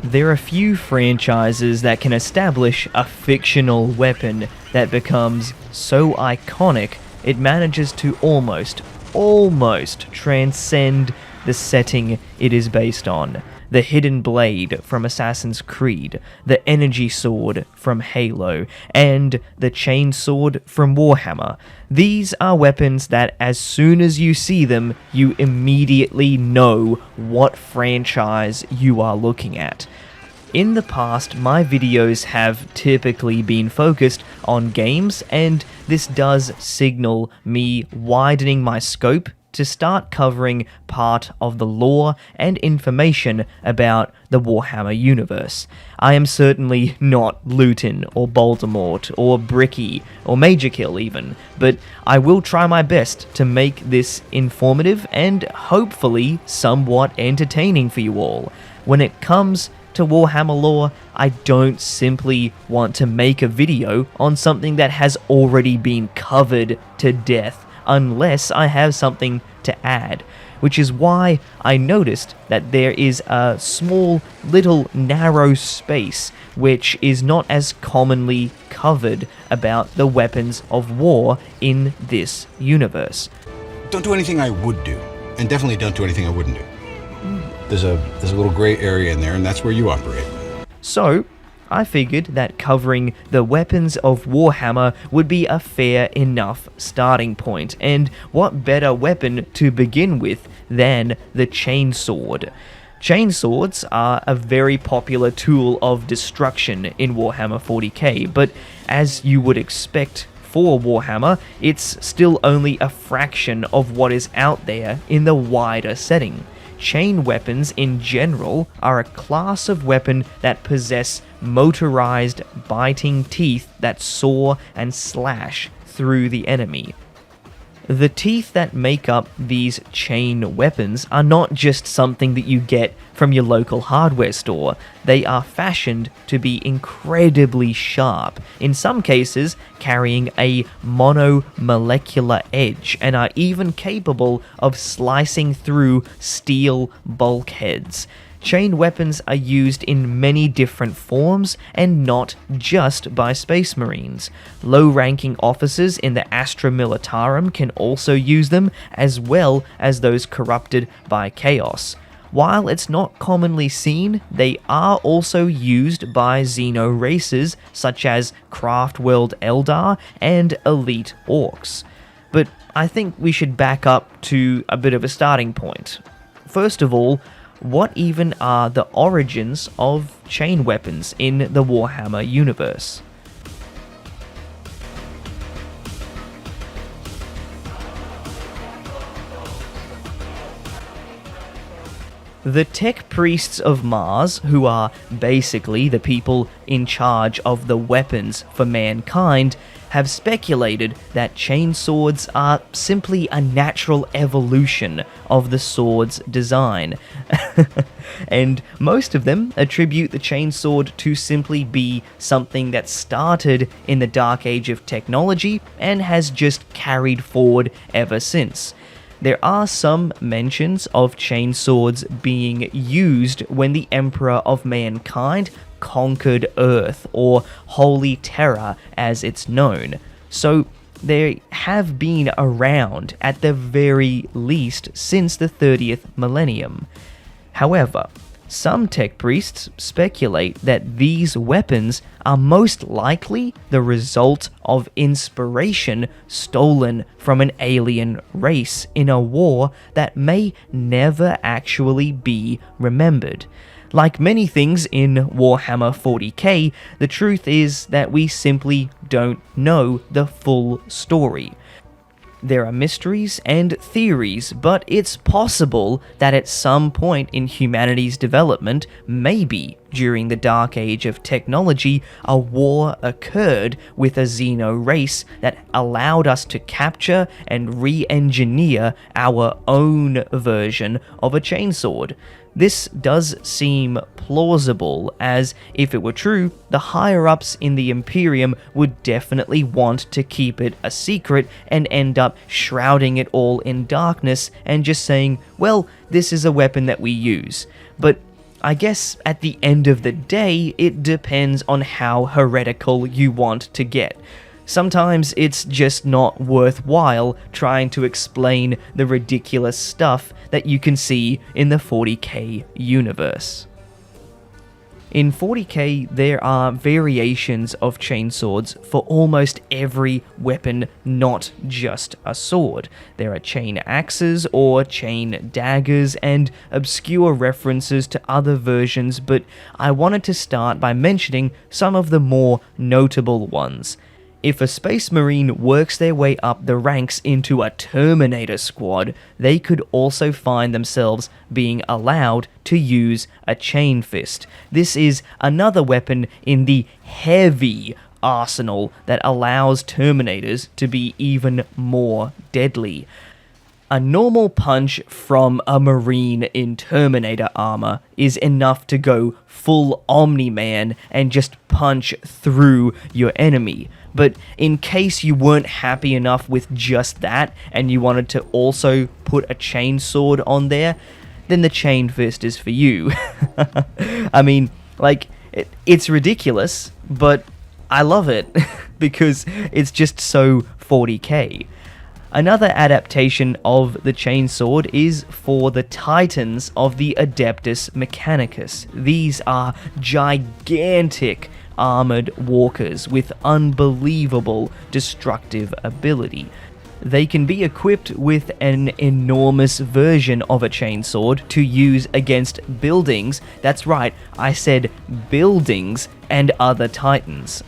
There are few franchises that can establish a fictional weapon that becomes so iconic it manages to almost transcend the setting it is based on. The Hidden Blade from Assassin's Creed, the Energy Sword from Halo, and the Chainsword from Warhammer. These are weapons that as soon as you see them, you immediately know what franchise you are looking at. In the past, my videos have typically been focused on games, and this does signal me widening my scope to start covering part of the lore and information about the Warhammer universe. I am certainly not Luton or Voldemort or Bricky or Majorkill even, but I will try my best to make this informative and hopefully somewhat entertaining for you all. When it comes to Warhammer lore, I don't simply want to make a video on something that has already been covered to death unless I have something to add, which is why I noticed that there is a small little narrow space which is not as commonly covered about the weapons of war in this universe. Don't do anything I would do, and definitely don't do anything I wouldn't do. There's a little gray area in there, and that's where you operate. So, I figured that covering the weapons of Warhammer would be a fair enough starting point, and what better weapon to begin with than the chainsword. Chainswords are a very popular tool of destruction in Warhammer 40k, but as you would expect for Warhammer, it's still only a fraction of what is out there in the wider setting. Chain weapons in general are a class of weapon that possess motorized biting teeth that saw and slash through the enemy. The teeth that make up these chain weapons are not just something that you get from your local hardware store. They are fashioned to be incredibly sharp, in some cases carrying a monomolecular edge, and are even capable of slicing through steel bulkheads. Chain weapons are used in many different forms, and not just by Space Marines. Low-ranking officers in the Astra Militarum can also use them, as well as those corrupted by Chaos. While it's not commonly seen, they are also used by Xeno Races, such as Craftworld Eldar and Elite Orcs. But I think we should back up to a bit of a starting point. First of all, what even are the origins of chain weapons in the Warhammer universe? The tech priests of Mars, who are basically the people in charge of the weapons for mankind, have speculated that chainswords are simply a natural evolution of the sword's design. And most of them attribute the chainsword to simply be something that started in the dark age of technology and has just carried forward ever since. There are some mentions of chainswords being used when the Emperor of Mankind conquered Earth, or Holy Terror as it's known. So they have been around at the very least since the 30th millennium. However, some tech priests speculate that these weapons are most likely the result of inspiration stolen from an alien race in a war that may never actually be remembered. Like many things in Warhammer 40k, the truth is that we simply don't know the full story. There are mysteries and theories, but it's possible that at some point in humanity's development, maybe during the dark age of technology, a war occurred with a Xeno race that allowed us to capture and re-engineer our own version of a chainsword. This does seem plausible, as if it were true, the higher-ups in the Imperium would definitely want to keep it a secret and end up shrouding it all in darkness and just saying, well, this is a weapon that we use. But I guess at the end of the day, it depends on how heretical you want to get. Sometimes it's just not worthwhile trying to explain the ridiculous stuff that you can see in the 40k universe. In 40k, there are variations of chainswords for almost every weapon, not just a sword. There are chain axes or chain daggers and obscure references to other versions, but I wanted to start by mentioning some of the more notable ones. If a Space Marine works their way up the ranks into a Terminator squad, they could also find themselves being allowed to use a Chain Fist. This is another weapon in the heavy arsenal that allows Terminators to be even more deadly. A normal punch from a Marine in Terminator armor is enough to go full Omni-Man and just punch through your enemy. But in case you weren't happy enough with just that, and you wanted to also put a chainsword on there, then the Chain Fist is for you. I mean, like, it's ridiculous, but I love it, because it's just so 40k. Another adaptation of the chainsword is for the Titans of the Adeptus Mechanicus. These are gigantic armored walkers with unbelievable destructive ability. They can be equipped with an enormous version of a chainsword to use against buildings. That's right, I said buildings and other titans.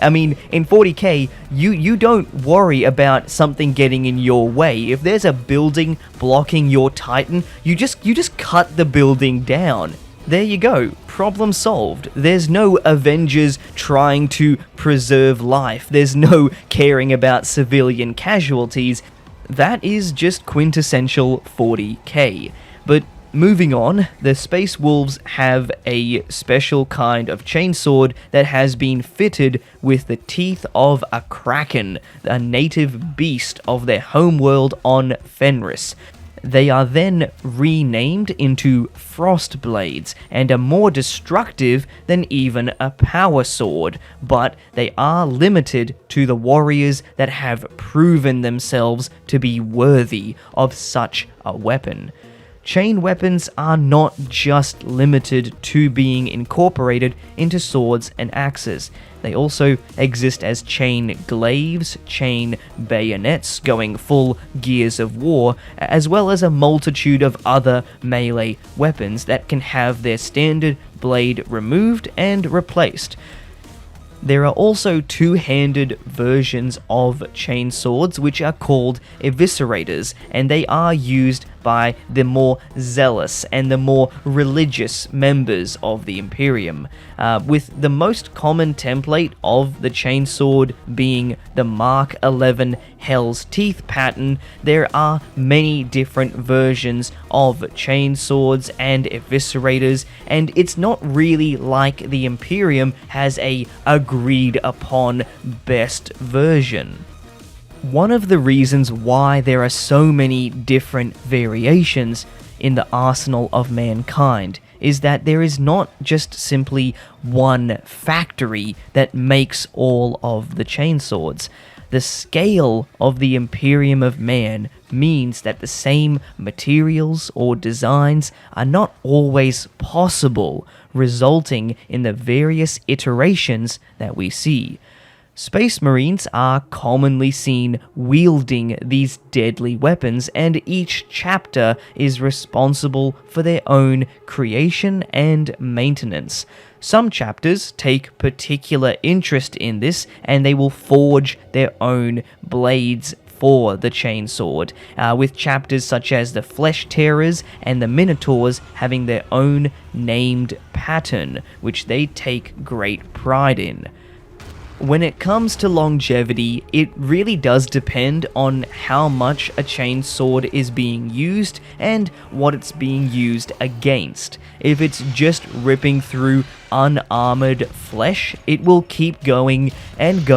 I mean, in 40k, you don't worry about something getting in your way. If there's a building blocking your titan, you just cut the building down. There you go, problem solved. There's no Avengers trying to preserve life. There's no caring about civilian casualties. That is just quintessential 40k. But moving on, the Space Wolves have a special kind of chainsword that has been fitted with the teeth of a kraken, a native beast of their homeworld on Fenris. They are then renamed into frost blades and are more destructive than even a power sword, but they are limited to the warriors that have proven themselves to be worthy of such a weapon. Chain weapons are not just limited to being incorporated into swords and axes. They also exist as chain glaives, chain bayonets going full Gears of War, as well as a multitude of other melee weapons that can have their standard blade removed and replaced. There are also two-handed versions of chainswords which are called eviscerators, and they are used by the more zealous and the more religious members of the Imperium, with the most common template of the chainsword being the Mark 11 Hell's Teeth pattern. There are many different versions of chainswords and eviscerators, and it's not really like the Imperium has a agreed upon best version. One of the reasons why there are so many different variations in the arsenal of mankind is that there is not just simply one factory that makes all of the chainswords. The scale of the Imperium of Man means that the same materials or designs are not always possible, resulting in the various iterations that we see. Space Marines are commonly seen wielding these deadly weapons, and each chapter is responsible for their own creation and maintenance. Some chapters take particular interest in this, and they will forge their own blades for the chainsword, with chapters such as the Flesh Tearers and the Minotaurs having their own named pattern, which they take great pride in. When it comes to longevity, it really does depend on how much a chainsword is being used and what it's being used against. If it's just ripping through unarmored flesh, it will keep going, and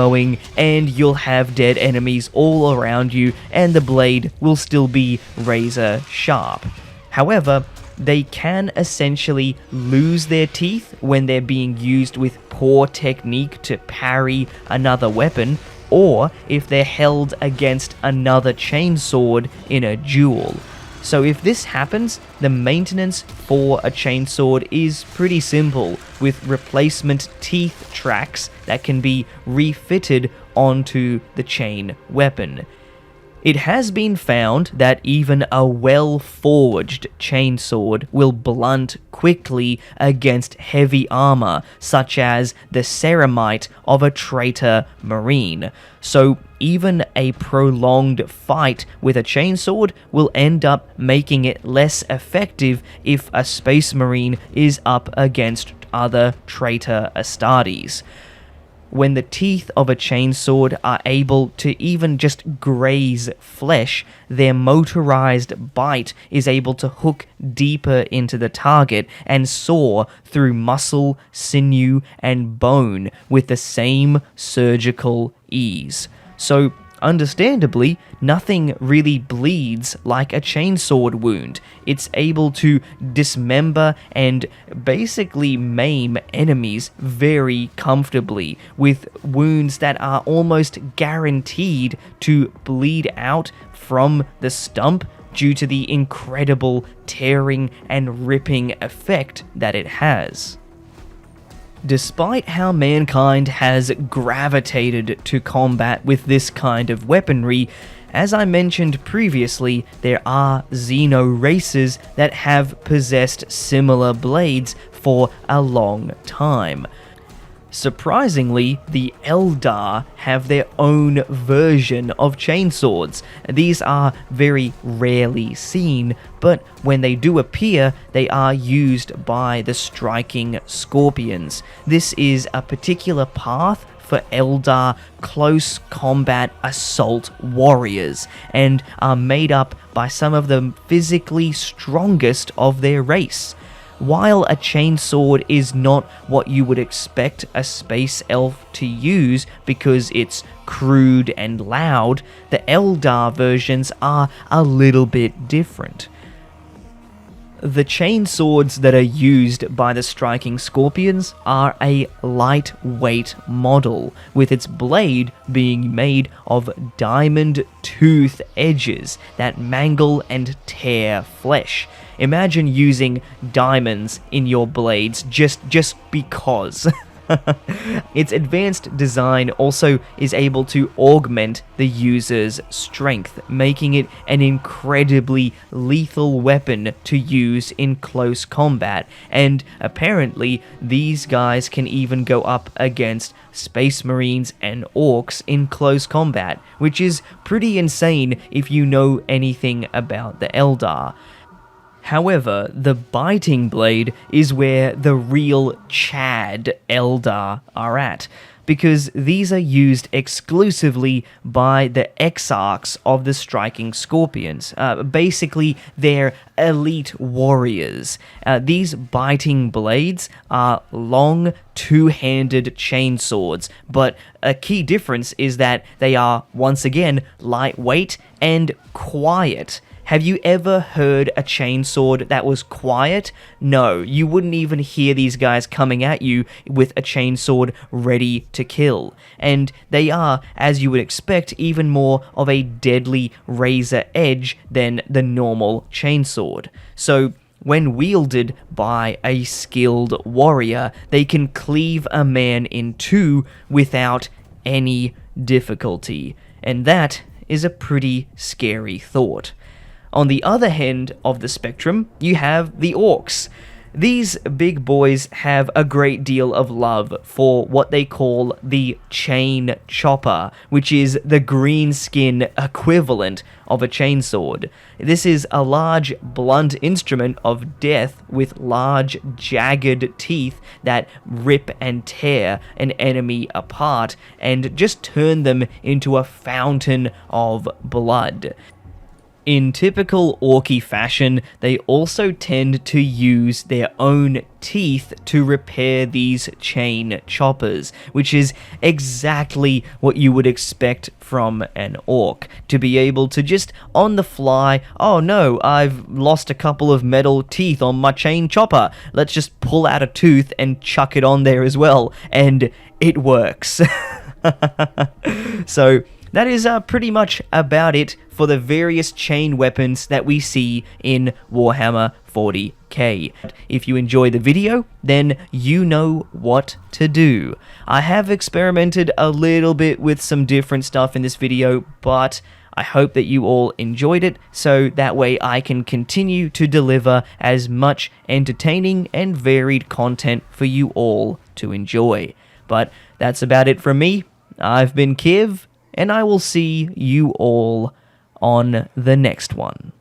you'll have dead enemies all around you, and the blade will still be razor sharp. However, they can essentially lose their teeth when they're being used with poor technique to parry another weapon, or if they're held against another chainsword in a duel. So if this happens, the maintenance for a chainsword is pretty simple, with replacement teeth tracks that can be refitted onto the chain weapon. It has been found that even a well-forged chainsword will blunt quickly against heavy armor, such as the ceramite of a traitor marine. So even a prolonged fight with a chainsword will end up making it less effective if a space marine is up against other traitor Astartes. When the teeth of a chainsword are able to even just graze flesh, their motorized bite is able to hook deeper into the target and saw through muscle, sinew, and bone with the same surgical ease. So, understandably, nothing really bleeds like a chainsword wound. It's able to dismember and basically maim enemies very comfortably, with wounds that are almost guaranteed to bleed out from the stump due to the incredible tearing and ripping effect that it has. Despite how mankind has gravitated to combat with this kind of weaponry, as I mentioned previously, there are Xeno Races that have possessed similar blades for a long time. Surprisingly, the Eldar have their own version of chainswords. These are very rarely seen, but when they do appear, they are used by the striking scorpions. This is a particular path for Eldar close combat assault warriors, and are made up by some of the physically strongest of their race. While a chainsword is not what you would expect a space elf to use because it's crude and loud, the Eldar versions are a little bit different. The chainswords that are used by the striking scorpions are a lightweight model, with its blade being made of diamond tooth edges that mangle and tear flesh. Imagine using diamonds in your blades just because. Its advanced design also is able to augment the user's strength, making it an incredibly lethal weapon to use in close combat, and apparently these guys can even go up against space marines and orcs in close combat, which is pretty insane if you know anything about the Eldar. However, the biting blade is where the real Chad Eldar are at, because these are used exclusively by the exarchs of the striking scorpions. Basically, they're elite warriors. These biting blades are long, two-handed chainswords, but a key difference is that they are, once again, lightweight and quiet. Have you ever heard a chainsword that was quiet? No, you wouldn't even hear these guys coming at you with a chainsword ready to kill. And they are, as you would expect, even more of a deadly razor edge than the normal chainsword. So, when wielded by a skilled warrior, they can cleave a man in two without any difficulty. And that is a pretty scary thought. On the other end of the spectrum, you have the orcs. These big boys have a great deal of love for what they call the chain chopper, which is the green skin equivalent of a chainsword. This is a large, blunt instrument of death with large, jagged teeth that rip and tear an enemy apart and just turn them into a fountain of blood. In typical orky fashion, they also tend to use their own teeth to repair these chain choppers, which is exactly what you would expect from an orc. To be able to just on the fly, oh no, I've lost a couple of metal teeth on my chain chopper. Let's just pull out a tooth and chuck it on there as well, and it works. So that is pretty much about it for the various chain weapons that we see in Warhammer 40k. If you enjoy the video, then you know what to do. I have experimented a little bit with some different stuff in this video, but I hope that you all enjoyed it, so that way I can continue to deliver as much entertaining and varied content for you all to enjoy. But that's about it from me. I've been Kiv, and I will see you all on the next one.